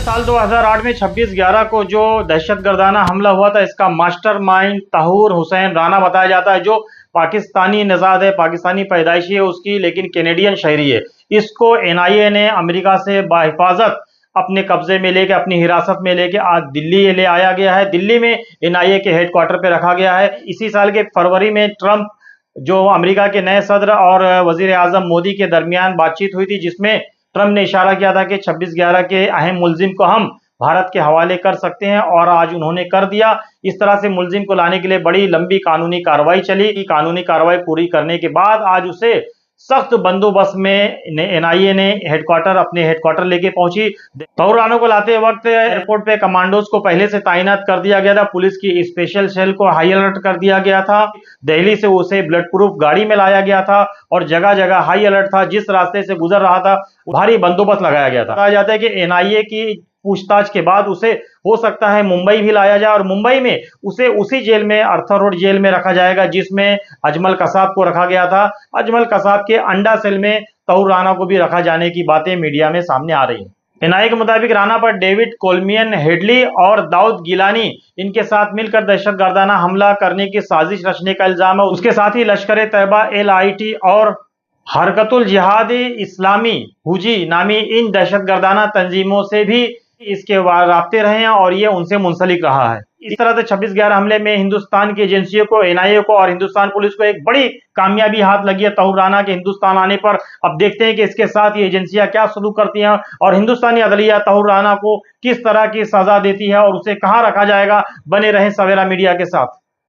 साल 2008 में 26/11 को जो दहशतगर्दाना हमला हुआ था, इसका मास्टरमाइंड तहूर हुसैन राना बताया जाता है, जो पाकिस्तानी नज़ाद है, पाकिस्तानी पैदाइशी है उसकी, लेकिन कैनेडियन शहरी है। इसको एनआईए ने अमेरिका से बाहिफाजत अपने कब्जे में लेके, अपनी हिरासत में लेके आज दिल्ली ले आया गया है। दिल्ली में एनआईए के हेडक्वार्टर पे रखा गया है। इसी साल के फरवरी में ट्रंप, जो अमेरिका के नए सदर, और वजीर आजम मोदी के दरमियान बातचीत हुई थी, जिसमें ट्रंप ने इशारा किया था कि 26/11 के अहम मुलजिम को हम भारत के हवाले कर सकते हैं, और आज उन्होंने कर दिया। इस तरह से मुलजिम को लाने के लिए बड़ी लंबी कानूनी कार्रवाई चली। कानूनी कार्रवाई पूरी करने के बाद आज उसे सख्त बंदोबस्त में एनआईए ने अपने हेडक्वार्टर लेके पहुंची। तहूर राना को लाते वक्त एयरपोर्ट पे कमांडोज को पहले से तैनात कर दिया गया था। पुलिस की स्पेशल सेल को हाई अलर्ट कर दिया गया था। दिल्ली से उसे बुलेट प्रूफ गाड़ी में लाया गया था और जगह जगह हाई अलर्ट था। जिस रास्ते से गुजर रहा था भारी बंदोबस्त लगाया गया था। कहा जाता है कि एनआईए की पूछताछ के बाद उसे हो सकता है मुंबई भी लाया जाए, और मुंबई में उसे उसी जेल में, अर्थर रोड जेल में रखा जाएगा जिसमें अजमल कसाब को रखा गया था। अजमल कसाब के अंडा सेल में तहूर राना को भी रखा जाने की बातें मीडिया में सामने आ रही हैं। एनआईए के मुताबिक राना पर डेविड कोलमियन हेडली और दाऊद गिलानी, इनके साथ मिलकर दहशतगर्दाना हमला करने की साजिश रचने का इल्जाम है। उसके साथ ही लश्कर तैयबा, LIT और हरकतुल जिहाद इस्लामी हुजी नामी इन दहशतगर्दाना तंजीमों से भी इसके राब्ते रहे हैं और ये उनसे मुंसलिक रहा है। इस तरह से 26/11 हमले में हिंदुस्तान की एजेंसियों को, एनआईए को और हिंदुस्तान पुलिस को एक बड़ी कामयाबी हाथ लगी है तहूर राना के हिंदुस्तान आने पर। अब देखते हैं कि इसके साथ ये एजेंसियां क्या सलूक करती हैं और हिंदुस्तानी अदलिया तहूर राना को किस तरह की सजा देती है और उसे कहां रखा जाएगा। बने रहें सवेरा मीडिया के साथ।